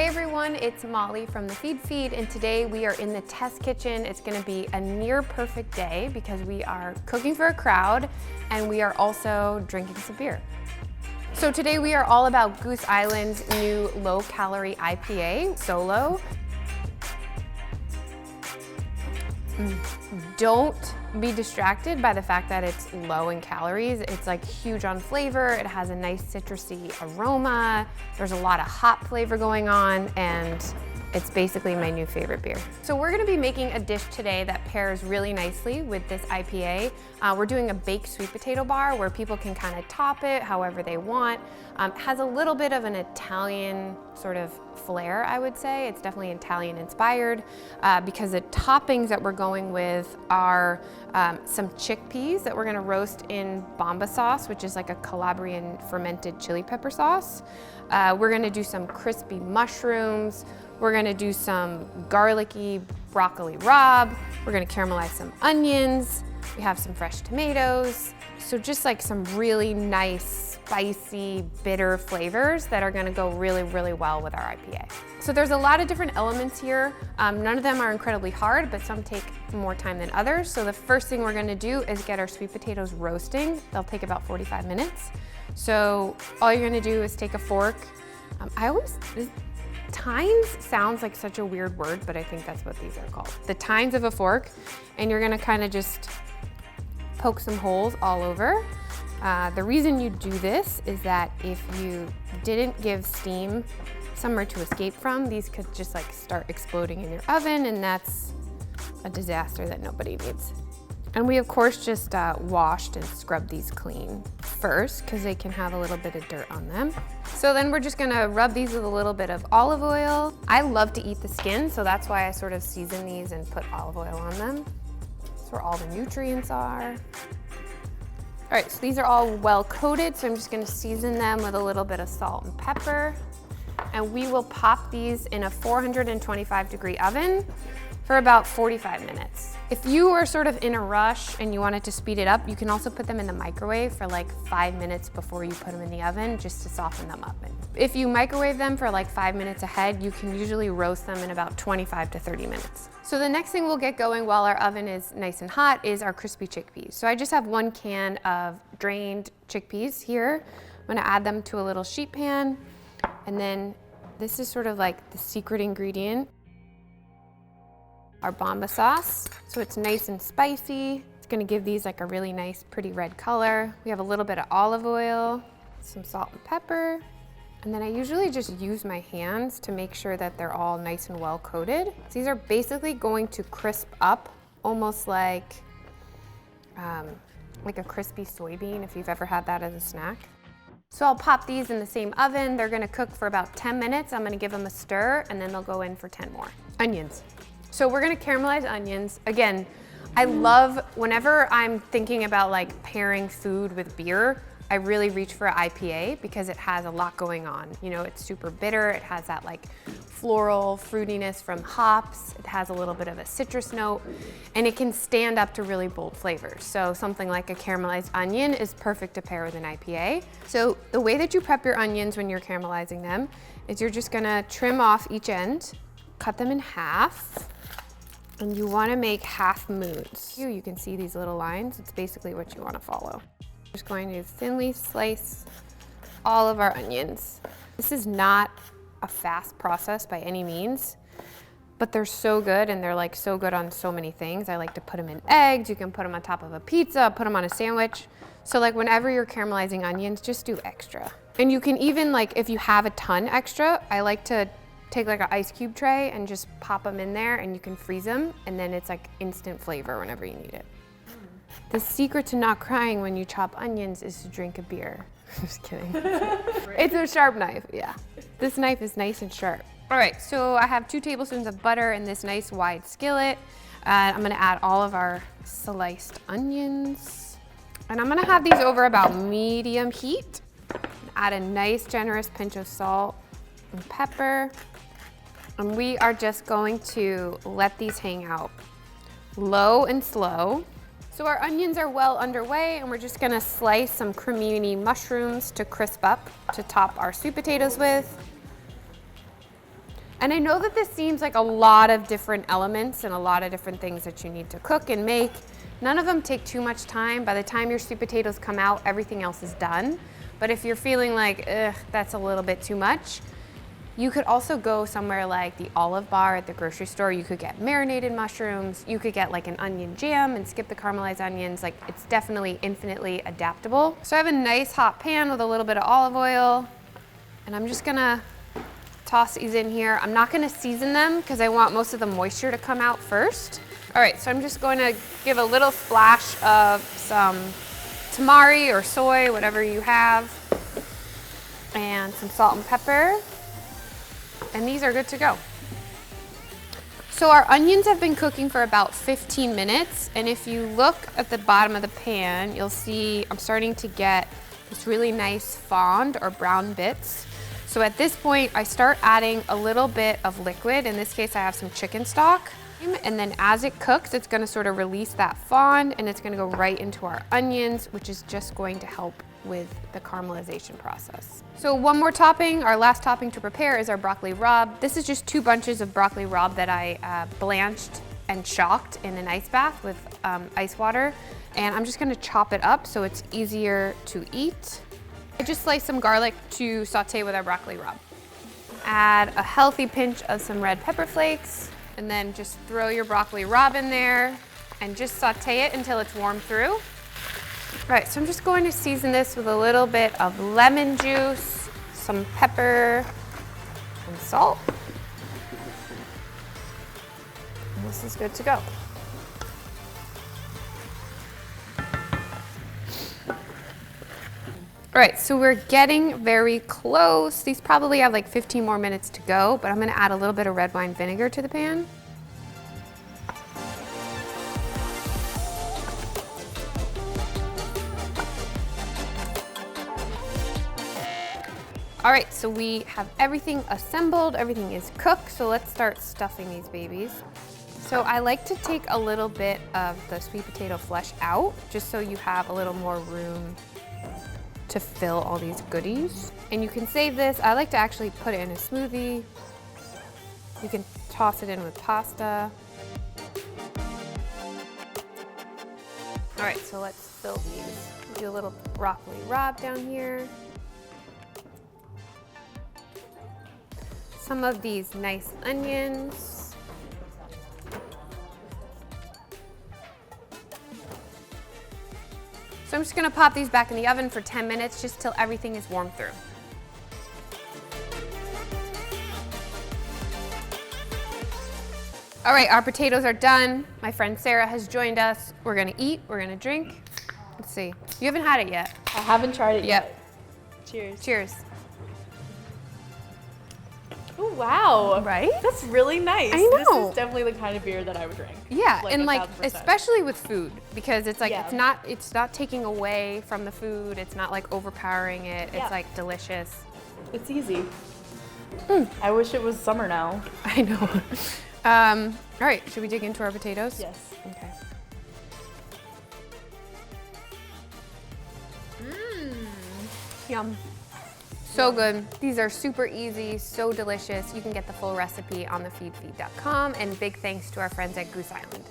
Hey everyone, it's Molly from the Feedfeed, and today we are in the test kitchen. It's gonna be a near perfect day because we are cooking for a crowd and we are also drinking some beer. So today we are all about Goose Island's new low-calorie IPA, Solo. Don't be distracted by the fact that it's low in calories. It's like huge on flavor. It has a nice citrusy aroma. There's a lot of hop flavor going on, and it's basically my new favorite beer. So we're gonna be making a dish today that pairs really nicely with this IPA. We're doing a baked sweet potato bar where people can kind of top it however they want. It has a little bit of an Italian sort of flair, I would say. It's definitely Italian inspired because the toppings that we're going with are some chickpeas that we're gonna roast in bomba sauce, which is like a Calabrian fermented chili pepper sauce. We're gonna do some crispy mushrooms. We're gonna do some garlicky broccoli rabe. We're gonna caramelize some onions. We have some fresh tomatoes. So just like some really nice, spicy, bitter flavors that are gonna go really, really well with our IPA. So there's a lot of different elements here. None of them are incredibly hard, but some take more time than others. So the first thing we're gonna do is get our sweet potatoes roasting. They'll take about 45 minutes. So all you're gonna do is take a fork. Tines sounds like such a weird word, but I think that's what these are called. The tines of a fork, and you're gonna kind of just poke some holes all over. The reason you do this is that if you didn't give steam somewhere to escape from, these could just like start exploding in your oven, and that's a disaster that nobody needs. And we of course just washed and scrubbed these clean first because they can have a little bit of dirt on them. So then we're just gonna rub these with a little bit of olive oil. I love to eat the skin, so that's why I sort of season these and put olive oil on them. That's where all the nutrients are. All right, so these are all well coated, so I'm just gonna season them with a little bit of salt and pepper. And we will pop these in a 425-degree oven for about 45 minutes. If you are sort of in a rush and you wanted to speed it up, you can also put them in the microwave for like 5 minutes before you put them in the oven just to soften them up. If you microwave them for like 5 minutes ahead, you can usually roast them in about 25 to 30 minutes. So the next thing we'll get going while our oven is nice and hot is our crispy chickpeas. So I just have 1 can of drained chickpeas here. I'm gonna add them to a little sheet pan. And then this is sort of like the secret ingredient. Our bomba sauce, so it's nice and spicy. It's gonna give these like a really nice, pretty red color. We have a little bit of olive oil, some salt and pepper, and then I usually just use my hands to make sure that they're all nice and well coated. So these are basically going to crisp up, almost like a crispy soybean, if you've ever had that as a snack. So I'll pop these in the same oven. They're gonna cook for about 10 minutes. I'm gonna give them a stir, and then they'll go in for 10 more. Onions. So we're gonna caramelize onions. Again, I love, whenever I'm thinking about like pairing food with beer, I really reach for an IPA because it has a lot going on. You know, it's super bitter. It has that like floral fruitiness from hops. It has a little bit of a citrus note, and it can stand up to really bold flavors. So something like a caramelized onion is perfect to pair with an IPA. So the way that you prep your onions when you're caramelizing them is you're just gonna trim off each end, cut them in half, and you wanna make half moons. You can see these little lines. It's basically what you wanna follow. We're just going to thinly slice all of our onions. This is not a fast process by any means, but they're so good, and they're like so good on so many things. I like to put them in eggs. You can put them on top of a pizza, put them on a sandwich. So like whenever you're caramelizing onions, just do extra. And you can even like, if you have a ton extra, I like to take like an ice cube tray and just pop them in there, and you can freeze them, and then it's like instant flavor whenever you need it. The secret to not crying when you chop onions is to drink a beer. Just kidding. It's a sharp knife, yeah. This knife is nice and sharp. All right, so I have 2 tablespoons of butter in this nice wide skillet. I'm gonna add all of our sliced onions. And I'm gonna have these over about medium heat. Add a nice generous pinch of salt and pepper. And we are just going to let these hang out low and slow. So our onions are well underway, and we're just gonna slice some cremini mushrooms to crisp up to top our sweet potatoes with. And I know that this seems like a lot of different elements and a lot of different things that you need to cook and make. None of them take too much time. By the time your sweet potatoes come out, everything else is done. But if you're feeling like, ugh, that's a little bit too much, you could also go somewhere like the Olive Bar at the grocery store. You could get marinated mushrooms. You could get like an onion jam and skip the caramelized onions. Like, it's definitely infinitely adaptable. So I have a nice hot pan with a little bit of olive oil, and I'm just gonna toss these in here. I'm not gonna season them because I want most of the moisture to come out first. All right, so I'm just going to give a little splash of some tamari or soy, whatever you have, and some salt and pepper, and these are good to go. So our onions have been cooking for about 15 minutes, and if you look at the bottom of the pan, you'll see I'm starting to get this really nice fond or brown bits. So at this point, I start adding a little bit of liquid. In this case, I have some chicken stock. And then as it cooks, it's gonna sort of release that fond, and it's gonna go right into our onions, which is just going to help with the caramelization process. So one more topping, our last topping to prepare is our broccoli rabe. This is just 2 bunches of broccoli rabe that I blanched and shocked in an ice bath with ice water. And I'm just gonna chop it up so it's easier to eat. I just sliced some garlic to saute with our broccoli rabe. Add a healthy pinch of some red pepper flakes, and then just throw your broccoli rabe in there and just saute it until it's warmed through. All right, so I'm just going to season this with a little bit of lemon juice, some pepper, and salt. And this is good to go. All right, so we're getting very close. These probably have like 15 more minutes to go, but I'm gonna add a little bit of red wine vinegar to the pan. All right, so we have everything assembled, everything is cooked, so let's start stuffing these babies. So I like to take a little bit of the sweet potato flesh out, just so you have a little more room to fill all these goodies. And you can save this. I like to actually put it in a smoothie. You can toss it in with pasta. All right, so let's fill these. Do a little broccoli rabe down here. Some of these nice onions. So I'm just gonna pop these back in the oven for 10 minutes, just till everything is warmed through. All right, our potatoes are done. My friend Sarah has joined us. We're gonna eat, we're gonna drink. Let's see, you haven't had it yet. I haven't tried it yet. Cheers. Cheers. Oh, wow. Right? That's really nice. I know. This is definitely the kind of beer that I would drink. Yeah, and like 1000%. especially with food, because it's like Yeah. it's not taking away from the food. It's not like overpowering it. Yeah. It's like delicious. It's easy. I wish it was summer now. I know. All right, should we dig into our potatoes? Yes. Okay. Yum. So good. These are super easy, so delicious. You can get the full recipe on the feedfeed.com, and big thanks to our friends at Goose Island.